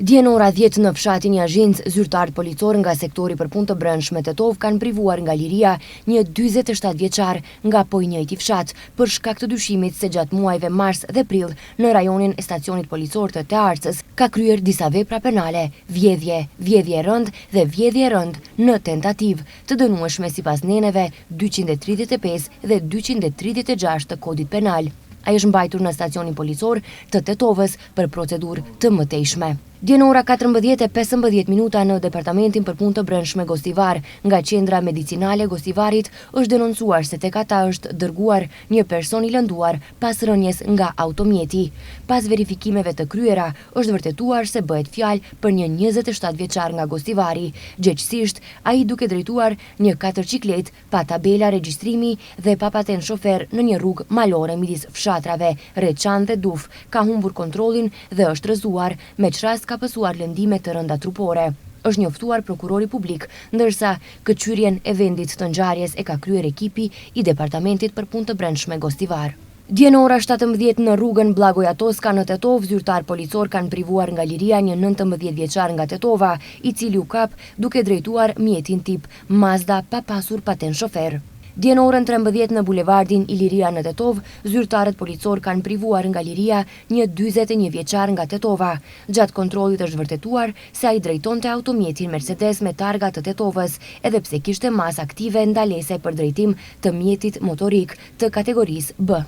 Dje në ora 10 në fshatin Jazhinc, zyrtarët policor nga sektori për punë të brendshme Tetov kanë privuar nga liria një 47 vjeçar nga po i njëjti fshat për shkak të dyshimit se gjatë muajve mars dhe prill në rajonin e stacionit policor të Tearcës ka kryer disa vepra penale, vjedhje, vjedhje e rënd dhe vjedhje e rënd në tentativë, të dënueshme sipas neneve 235 dhe 236 të kodit penal. Ai është mbajtur në stacionin policor të Tetovës për procedurë të mëtejshme. Dje në ora 14:15 në departamentin për punë të brendshme Gostivar, nga qendra medicinale Gostivarit është denoncuar se tek ata është dërguar një person i lënduar pas rënjes nga automjeti. Pas verifikimeve të kryera, është vërtetuar se bëhet fjalë për një 27 vjeçar nga Gostivari. Gjegjësisht, ai duke drejtuar një 4 ciklet pa tabela regjistrimi dhe pa patent shofer në një rrugë malore midis fshatrave Reçan dhe Duf, ka humbur kontrollin dhe është rrëzuar, me çrast ka pësuar lëndime të rënda trupore. Është njoftuar prokurori publik, ndërsa këqyrjen e vendit të ngjarjes e ka kryer ekipi i departamentit për punë të brendshme Gostivar. Dje në ora 17 në rrugën Blagoja Toska në Tetov, zyrtar policor kanë privuar nga liria një 19 vjeçar nga Tetova, i cili u kap duke drejtuar mjetin tip Mazda pa pasur patent shofer. Dje në orën 13 në bulevardin Iliria në Tetov, zyrtarët policor kanë privuar nga liria një 41 vjeçar nga Tetova. Gjatë kontrollit është vërtetuar se ai drejtonte automjetin Mercedes me targa të Tetovës, edhe pse kishte masë aktive ndalese për drejtim të mjetit motorik të kategorisë B.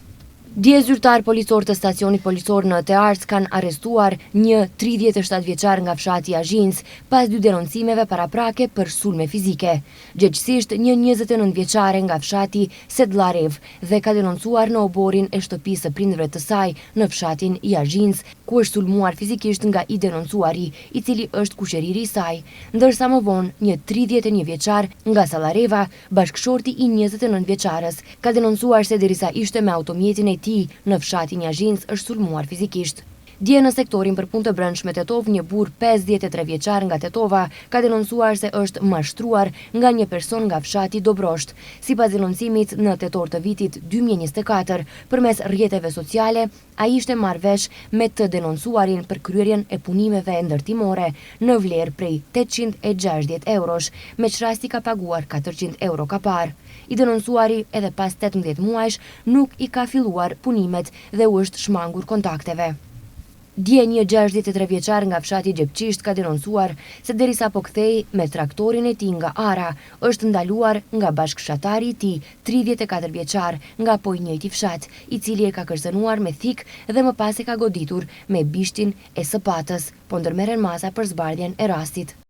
Dje zyrtar policor të stacionit policor në Tearcë kanë arrestuar një 37 vjeçar nga fshati Jazhinc pas 2 denoncimeve paraprake për sulme fizike. Gjegjësisht një 29 vjeçare nga fshati Sedllarev dhe ka denoncuar në oborin e shtëpisë së prindërve të saj në fshatin Jazhinc, ku është sulmuar fizikisht nga i denoncuari, i cili është kushëriri i saj, ndërsa më vonë një 31 vjeçar nga Sallareva, bashkëshorti i 29 vjeçarës, ka denoncuar se derisa ishte me automjetin e në fshatin Jazhinc është sulmuar fizikisht. Dje në sektorin për punë të brendshme Tetov, një burr 53 vjeçar nga Tetova ka denoncuar se është mashtruar nga një person nga fshati Dobrosht. Sipas denoncimit, në tetor të vitit 2024, përmes rrjeteve sociale, ai ishte marrë vesh me të denoncuarin për kryerjen e punimeve ndërtimore në vlerë prej 860 eurosh, me çrasti ka paguar 400 euro kapar. I denoncuari edhe pas 18 muajsh nuk i ka filluar punimet dhe u është shmangur kontakteve. Dje një 63 vjeçar nga fshati Gjepçisht ka denoncuar se derisa po kthej me traktorin e tij nga Ara, është ndaluar nga bashkëshatari i tij, 34 vjeçar nga po i njëjti fshat, i cili e ka kërcënuar me thik dhe më pas e ka goditur me bishtin e sapatës, po ndërmerren masa për zbardhjen e rastit.